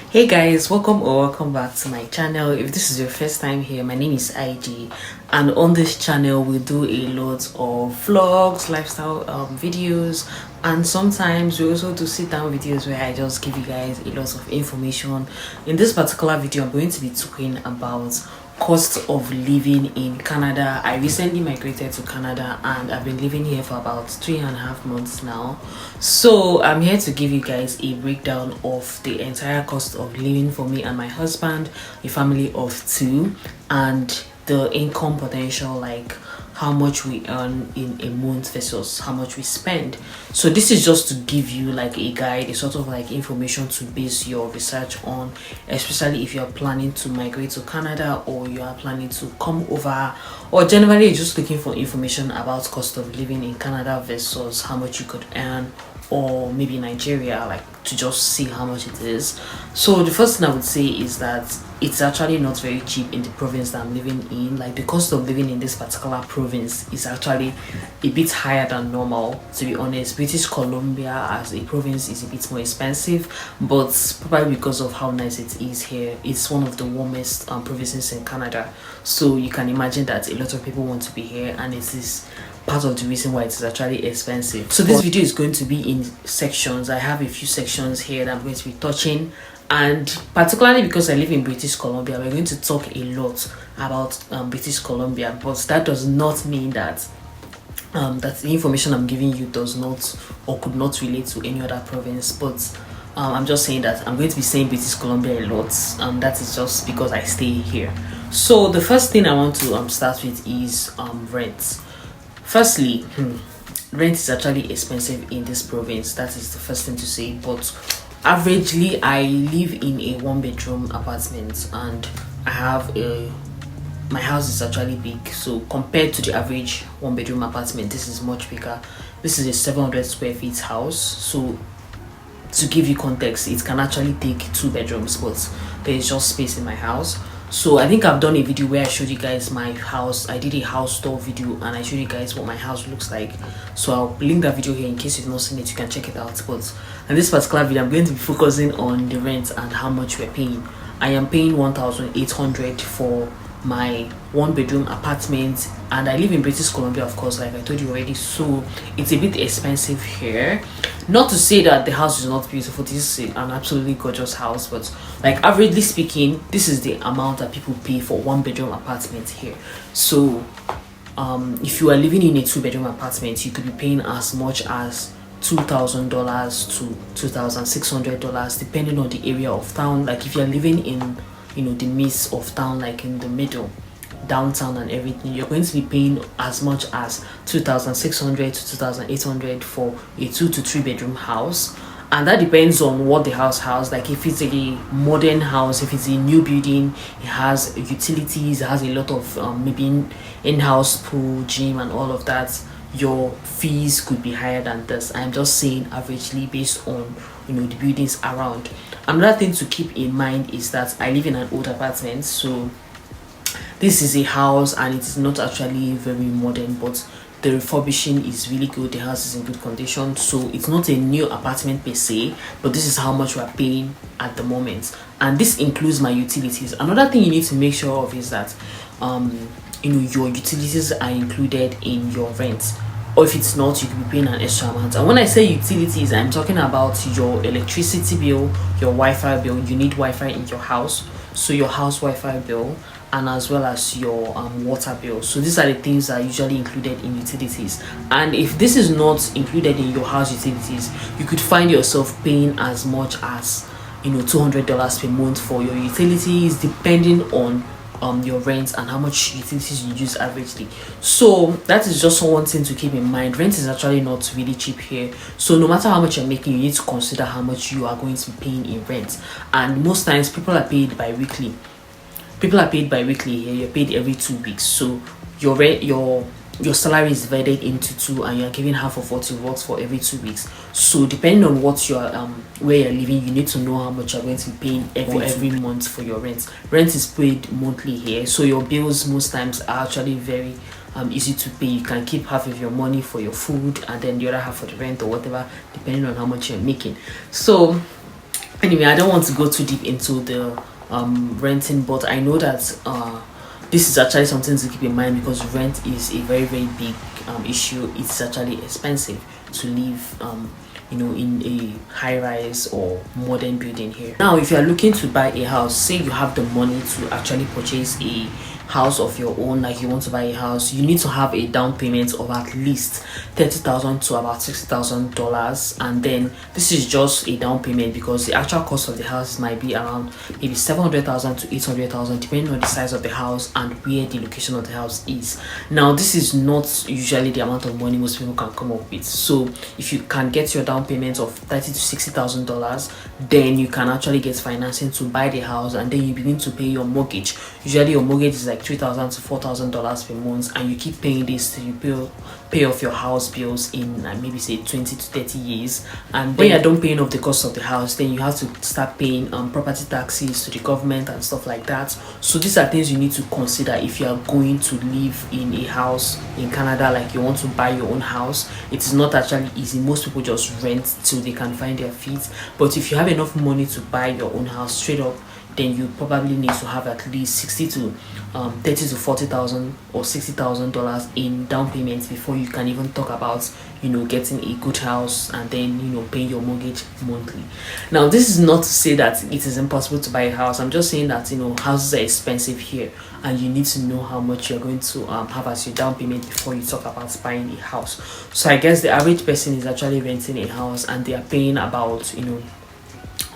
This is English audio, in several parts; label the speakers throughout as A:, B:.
A: Hey guys, welcome back to my channel. If this is your first time here, my name is IG, and on this channel we do a lot of vlogs, lifestyle videos, and sometimes we also do sit down videos where I just give you guys a lot of information. In this particular video, I'm going to be talking about cost of living in Canada. I recently migrated to Canada and I've been living here for about 3.5 months now. So I'm here to give you guys a breakdown of the entire cost of living for me and my husband, a family of 2, and the income potential, like how much we earn in a month versus how much we spend. So this is just to give you like a guide, a sort of like information to base your research on, especially if you're planning to migrate to Canada or you are planning to come over, or generally you're just looking for information about cost of living in Canada versus how much you could earn, or maybe Nigeria, like to just see how much it is. So the first thing I would say is that it's actually not very cheap in the province that I'm living in. Like the cost of living in this particular province is actually a bit higher than normal, to be honest. British Columbia as a province is a bit more expensive, but probably because of how nice it is here. It's one of the warmest provinces in Canada, so you can imagine that a lot of people want to be here, and it is part of the reason why it is actually expensive. So this video is going to be in sections. I have a few sections here that I'm going to be touching, and particularly because I live in British Columbia, we're going to talk a lot about British Columbia, but that does not mean that that the information I'm giving you does not or could not relate to any other province. But I'm just saying that I'm going to be saying British Columbia a lot, and that is just because I stay here. So the first thing I want to start with is rent. Firstly, rent is actually expensive in this province. That is the first thing to say. But averagely, I live in a 1-bedroom apartment, and I have my house is actually big. So compared to the average 1-bedroom apartment, this is much bigger. This is a 700 square feet house. So to give you context, it can actually take 2 bedrooms, but there is just space in my house. So I think I've done a video where I showed you guys my house. I did a house tour video and I showed you guys what my house looks like. So I'll link that video here in case you've not seen it. You can check it out. But in this particular video, I'm going to be focusing on the rent and how much we're paying. I am paying 1,800 for my 1-bedroom apartment, and I live in British Columbia, of course, like I told you already. So it's a bit expensive here. Not to say that the house is not beautiful. This is an absolutely gorgeous house, but like averagely speaking, this is the amount that people pay for 1-bedroom apartment here. So if you are living in a 2-bedroom apartment, you could be paying as much as $2,000 to $2,600 depending on the area of town. Like if you're living in the midst of town, like in the middle, downtown and everything, you're going to be paying as much as 2,600 to 2,800 for a 2 to 3 bedroom house. And that depends on what the house has. Like if it's a modern house, if it's a new building, it has utilities, it has a lot of maybe in-house pool, gym and all of that, your fees could be higher than this. I'm just saying averagely based on the buildings around. Another thing to keep in mind is that I live in an old apartment, so this is a house and it is not actually very modern, but the refurbishing is really good. The house is in good condition, so it's not a new apartment per se, but this is how much we're paying at the moment, and this includes my utilities. Another thing you need to make sure of is that your utilities are included in your rent, or if it's not, you could be paying an extra amount. And when I say utilities, I'm talking about your electricity bill, your Wi-Fi bill. You need Wi-Fi in your house, so your house Wi-Fi bill, and as well as your water bill. So these are the things that are usually included in utilities. And if this is not included in your house utilities, you could find yourself paying as much as $200 per month for your utilities, depending on your rent and how much utilities you use averagely. So that is just one thing to keep in mind. Rent is actually not really cheap here, so no matter how much you're making, you need to consider how much you are going to be paying in rent. And most times people are paid bi-weekly. Here you're paid every 2 weeks, so your rent, your salary is divided into 2, and you're giving half of what you work for every 2 weeks. So depending on what you're where you're living, you need to know how much you're going to be paying every month for your rent. Rent is paid monthly here, so your bills most times are actually very easy to pay. You can keep half of your money for your food and then the other half for the rent or whatever, depending on how much you're making. So Anyway, I don't want to go too deep into the renting, but I know that this is actually something to keep in mind, because rent is a very very big issue. It's actually expensive to live in a high rise or modern building here. Now, if you are looking to buy a house, say you have the money to actually purchase a house of your own, like you want to buy a house, you need to have a down payment of at least $30,000 to about $60,000. And then this is just a down payment, because the actual cost of the house might be around maybe 700,000 to 800,000, depending on the size of the house and where the location of the house is. Now, this is not usually the amount of money most people can come up with. So if you can get your down payment of $30,000 to $60,000, then you can actually get financing to buy the house, and then you begin to pay your mortgage. Usually your mortgage is like $3,000 to $4,000 per month, and you keep paying this till you pay off your house bills in maybe say 20 to 30 years. And when you're done paying off the cost of the house, then you have to start paying property taxes to the government and stuff like that. So these are things you need to consider if you are going to live in a house in Canada, like you want to buy your own house. It is not actually easy. Most people just rent till they can find their feet. But if you have enough money to buy your own house straight up, then you probably need to have at least 60 to 30 to 40,000 or $60,000 in down payments before you can even talk about getting a good house and then paying your mortgage monthly. Now, this is not to say that it is impossible to buy a house. I'm just saying that houses are expensive here, and you need to know how much you're going to have as your down payment before you talk about buying a house. So I guess the average person is actually renting a house, and they are paying about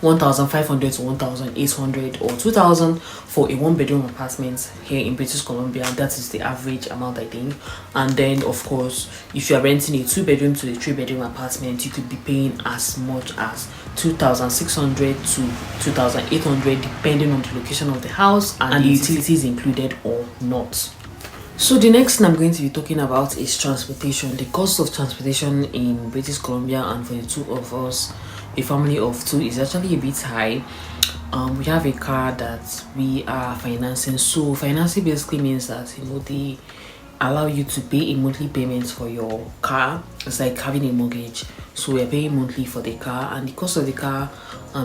A: 1,500 to 1,800 or 2,000 for a one-bedroom apartment here in British Columbia. That is the average amount, I think. And then, of course, if you are renting a 2-bedroom to a 3-bedroom apartment, you could be paying as much as 2,600 to 2,800, depending on the location of the house and the utilities included or not. So the next thing I'm going to be talking about is transportation. The cost of transportation in British Columbia, and for the two of us, a family of two, is actually a bit high. We have a car that we are financing. So financing basically means that they allow you to pay a monthly payment for your car. It's like having a mortgage. So we're paying monthly for the car, and the cost of the car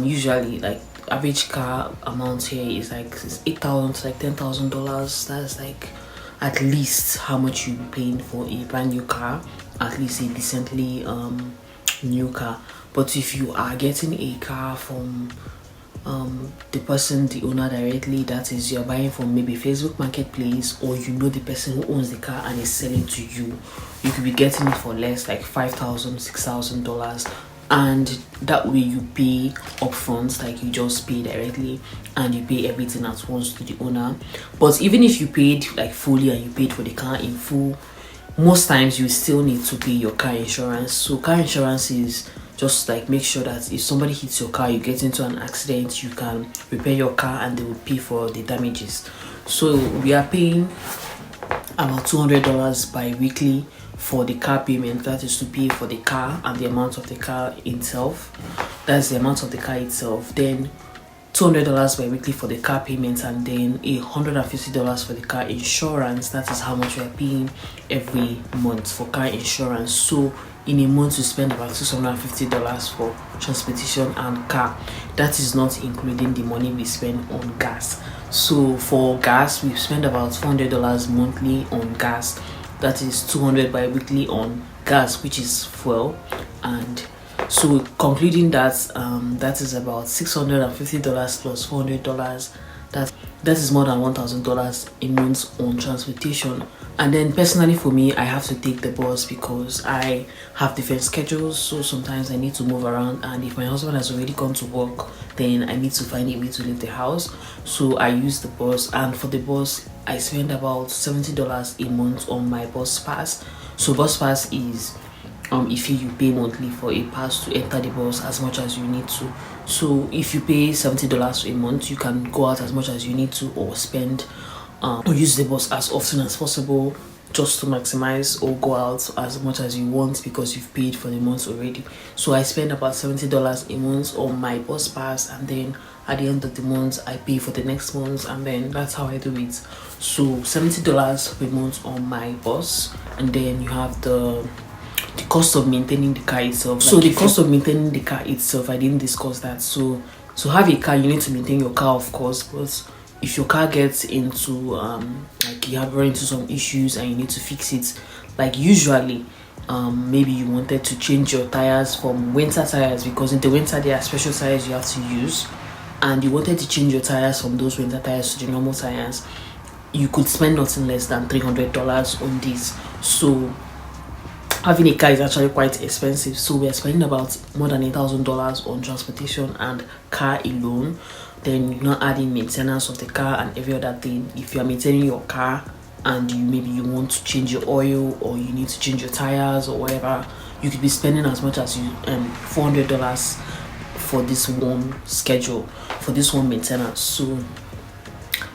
A: usually, like, average car amount here is like $8,000 to like $10,000. That's like at least how much you'll be paying for a brand new car, at least a decently new car. But if you are getting a car from the owner directly, that is, you're buying from maybe Facebook Marketplace, or the person who owns the car and is selling to you, you could be getting it for less, like $5,000, $6,000. And that way you pay upfront, like you just pay directly and you pay everything at once to the owner. But even if you paid like fully and you paid for the car in full, most times you still need to pay your car insurance. So car insurance is just like, make sure that if somebody hits your car, you get into an accident, you can repair your car and they will pay for the damages. So we are paying about $200 bi-weekly for the car payment. That is to pay for the car and the amount of the car itself. That's the amount of the car itself. Then $200 bi-weekly for the car payment, and then $150 for the car insurance. That is how much we are paying every month for car insurance. So in a month we spend about $650 for transportation and car. That is not including the money we spend on gas. So for gas, we spend about $400 monthly on gas. That is $200 bi-weekly on gas, which is fuel. And so concluding that, that is about $650 plus $400. That is more than $1,000 a month on transportation. And then personally for me, I have to take the bus because I have different schedules. So sometimes I need to move around, and if my husband has already gone to work, then I need to find a way to leave the house. So I use the bus, and for the bus I spend about $70 a month on my bus pass. So bus pass is if you pay monthly for a pass to enter the bus as much as you need to. So if you pay $70 a month, you can go out as much as you need to, or spend or use the bus as often as possible, just to maximize, or go out as much as you want because you've paid for the month already. So I spend about $70 a month on my bus pass, and then at the end of the month I pay for the next month, and then that's how I do it. So $70 per month on my bus, and then you have the cost of maintaining the car itself. So the cost of maintaining the car itself, I didn't discuss that. So So have a car, you need to maintain your car, of course, but if your car gets into like you have run into some issues and you need to fix it, like usually maybe you wanted to change your tires from winter tires, because in the winter there are special tires you have to use, and you wanted to change your tires from those winter tires to the normal tires, you could spend nothing less than $300 on this. So having a car is actually quite expensive, so we are spending about more than $1,000 on transportation and car alone. Then you're not adding maintenance of the car and every other thing. If you are maintaining your car and maybe you want to change your oil, or you need to change your tires or whatever, you could be spending as much as $400 for this one schedule, for this one maintenance. So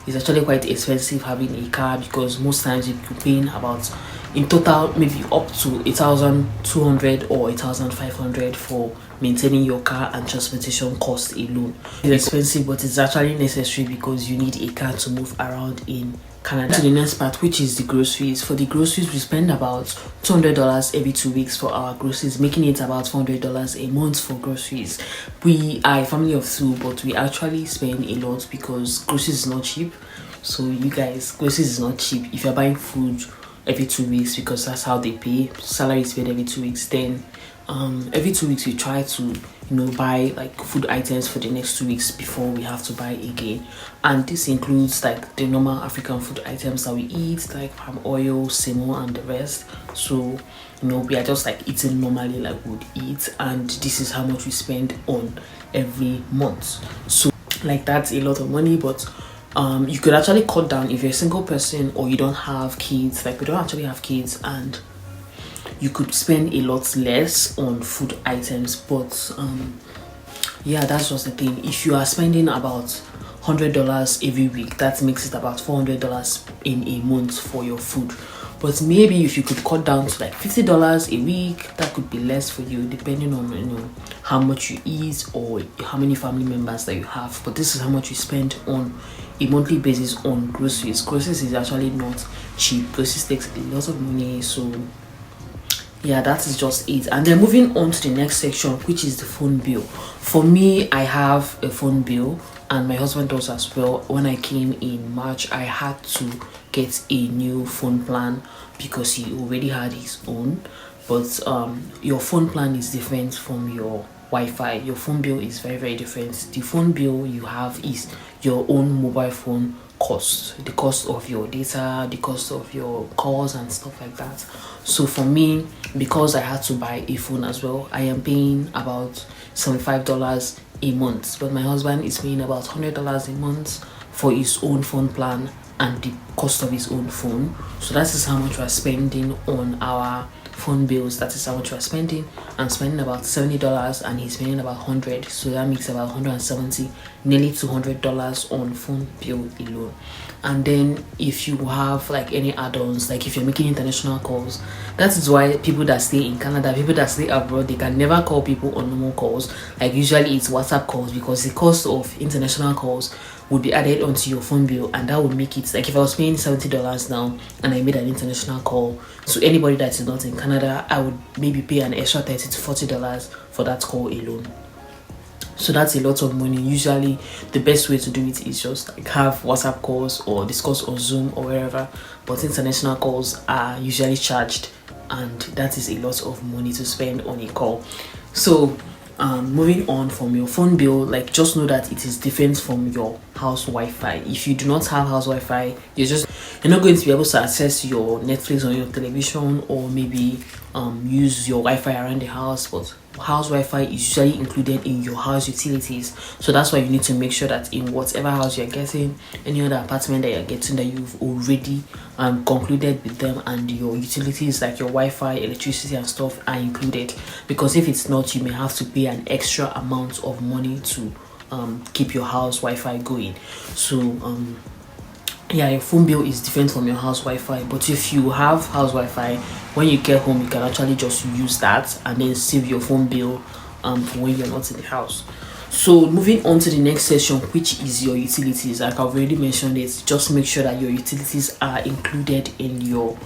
A: it's actually quite expensive having a car, because most times you're paying about, in total, maybe up to 1,200 or 1,500 for maintaining your car and transportation cost alone. It's expensive, but it's actually necessary because you need a car to move around in Canada. To the next part, which is the groceries. For the groceries, we spend about $200 every 2 weeks for our groceries, making it about $400 a month for groceries. We are a family of 2, but we actually spend a lot because groceries is not cheap. So you guys, groceries is not cheap. If you're buying food every 2 weeks, because that's how they pay, salary is paid every 2 weeks, then every 2 weeks we try to buy like food items for the next 2 weeks before we have to buy again. And this includes like the normal African food items that we eat, like palm oil, semo, and the rest. So we are just like eating normally like we would eat, and this is how much we spend on every month. So like that's a lot of money, but you could actually cut down if you're a single person or you don't have kids. Like we don't actually have kids, and you could spend a lot less on food items. But yeah, that's just the thing. If you are spending about $100 every week, that makes it about $400 in a month for your food. But maybe if you could cut down to like $50 a week, that could be less for you, depending on how much you eat or how many family members that you have. But this is how much you spend on a monthly basis on groceries. Groceries is actually not cheap. Groceries takes a lot of money. So yeah, that is just it. And then moving on to the next section, which is the phone bill. For me, I have a phone bill, and my husband does as well. When I came in March, I had to get a new phone plan because he already had his own. But your phone plan is different from your Wi-Fi. Your phone bill is very, very different. The phone bill you have is your own mobile phone cost, the cost of your data, the cost of your calls and stuff like that. So for me, because I had to buy a phone as well, I am paying about $75 a month, but my husband is paying about $100 a month for his own phone plan and the cost of his own phone. So that is how much we're spending on our phone bills. That is how much we're spending. I'm spending about $70 and he's spending about $100, so that makes about $170, nearly $200 on phone bill alone. And then if you have like any add-ons, like if you're making international calls, that is why people that stay in Canada, people that stay abroad, they can never call people on normal calls. Like usually it's WhatsApp calls, because the cost of international calls would be added onto your phone bill, and that would make it like if I was paying $70 now and I made an international call to anybody that is not in Canada, I would maybe pay an extra $30 to $40 for that call alone. So that's a lot of money. Usually the best way to do it is just like have WhatsApp calls or discuss on Zoom or wherever, but international calls are usually charged, and that is a lot of money to spend on a call. So moving on from your phone bill, like just know that it is different from your house Wi-Fi. If you do not have house Wi-Fi, you're not going to be able to access your Netflix on your television, or maybe use your Wi-Fi around the house. But house Wi-Fi is usually included in your house utilities, so that's why you need to make sure that in whatever house you're getting, any other apartment that you're getting, that you've already concluded with them, and your utilities like your Wi-Fi, electricity and stuff are included. Because if it's not, you may have to pay an extra amount of money to keep your house Wi-Fi going. So yeah, your phone bill is different from your house Wi-Fi. But if you have house Wi-Fi, when you get home, you can actually just use that and then save your phone bill for when you're not in the house. So moving on to the next section, which is your utilities. Like I've already mentioned it, just make sure that your utilities are included in your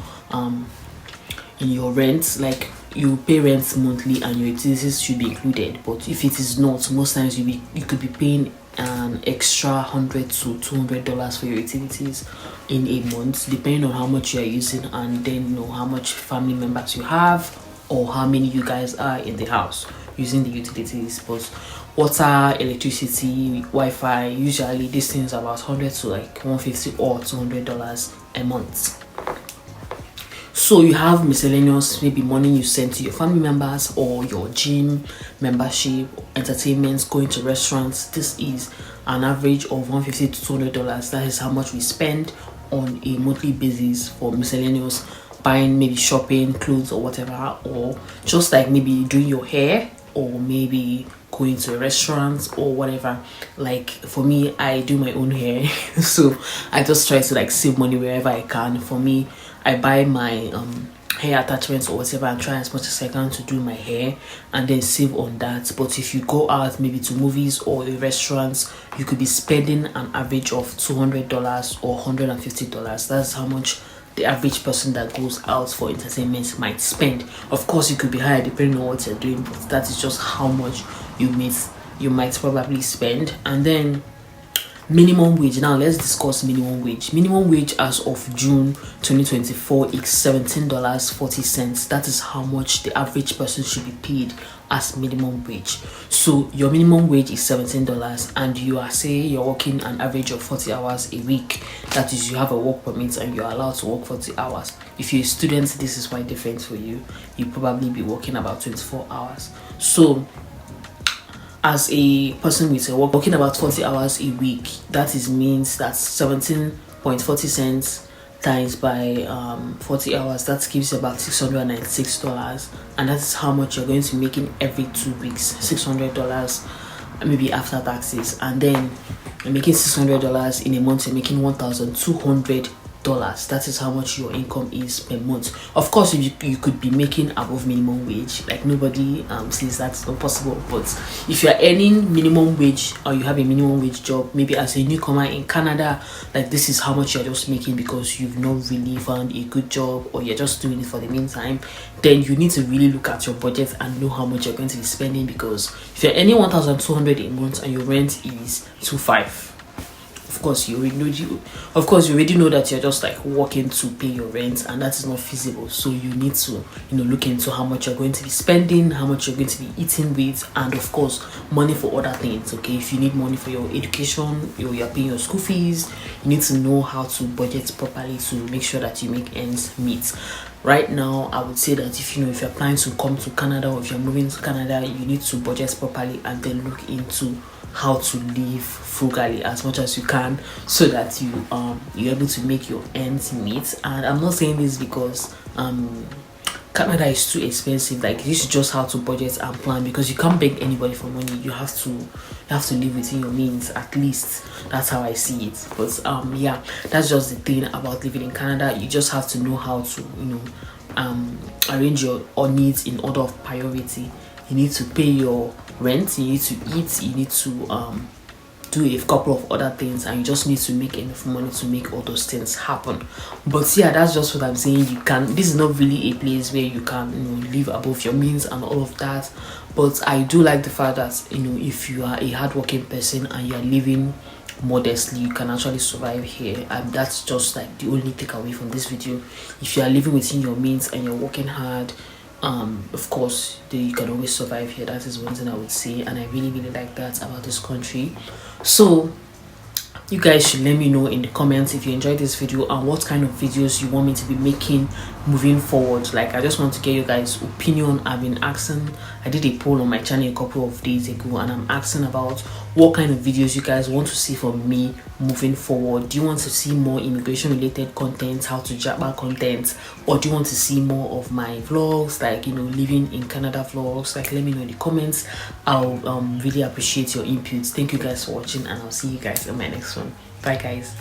A: rent. Like you pay rent monthly and your utilities should be included. But if it is not, most times you could be paying an extra $100 to $200 for your utilities in a month, depending on how much you are using, and then you know how much family members you have or how many you guys are in the house using the utilities. But water, electricity, Wi-Fi, usually these things are about 100 to like 150 or $200 a month. So you have miscellaneous, maybe money you send to your family members or your gym membership, entertainment, going to restaurants. This is an average of $150 to $200. That is how much we spend on a monthly basis for miscellaneous, buying maybe shopping, clothes or whatever, or just like maybe doing your hair, or maybe going to a restaurant or whatever. Like for me, I do my own hair so I just try to like save money wherever I can. For me, I buy my hair attachments or whatever and try as much as I can to do my hair and then save on that. But if you go out maybe to movies or a restaurant, you could be spending an average of $200 or $150. That's how much the average person that goes out for entertainment might spend. Of course, it could be higher depending on what you're doing, but that is just how much you might probably spend. And then minimum wage. Now let's discuss minimum wage. Minimum wage as of June 2024 is $17.40. That is how much the average person should be paid as minimum wage. So your minimum wage is $17 and you are, say you're working an average of 40 hours a week. That is, you have a work permit and you're allowed to work 40 hours. If you're a student, this is quite different for you. You probably be working about 24 hours. So as a person with a working about 40 hours a week, that is means that 17.40 cents times by 40 hours, that gives you about $696, and that is how much you're going to be making every 2 weeks. $600 maybe after taxes, and then you're making $600 in a month, you're making $1,200. That is how much your income is per month. Of course, you could be making above minimum wage, like nobody says that's not possible. But if you're earning minimum wage or you have a minimum wage job, maybe as a newcomer in Canada, like this is how much you're just making because you've not really found a good job or you're just doing it for the meantime, then you need to really look at your budget and know how much you're going to be spending. Because if you're earning $1,200 a month and your rent is $2,500, of course you already know that you're just like working to pay your rent, and that is not feasible. So you need to look into how much you're going to be spending, how much you're going to be eating with, and of course money for other things. Okay, if you need money for your education, you're paying your school fees, you need to know how to budget properly to make sure that you make ends meet. Right now, I would say that if you're planning to come to Canada, or if you're moving to Canada, you need to budget properly and then look into how to live frugally as much as you can, so that you're able to make your ends meet. And I'm not saying this because Canada is too expensive. Like, this is just how to budget and plan, because you can't beg anybody for money. You have to live within your means, at least. That's how I see it. But yeah, that's just the thing about living in Canada. You just have to know how to arrange your needs in order of priority. You need to pay your rent, you need to eat, you need to do a couple of other things, and you just need to make enough money to make all those things happen. But yeah, that's just what I'm saying. This is not really a place where you can live above your means and all of that. But I do like the fact that if you are a hardworking person and you are living modestly, you can actually survive here. And that's just like the only takeaway from this video. If you are living within your means and you're working hard, of course you can always survive here. That is one thing I would say, and I really like that about this country. So you guys should let me know in the comments if you enjoyed this video and what kind of videos you want me to be making moving forward. Like, I just want to get you guys' opinion. I did a poll on my channel a couple of days ago, and I'm asking about what kind of videos you guys want to see from me moving forward. Do you want to see more immigration related content, how to jabba content, or do you want to see more of my vlogs, like living in Canada vlogs? Like, let me know in the comments. I'll really appreciate your input. Thank you guys for watching, and I'll see you guys in my next one. Bye guys.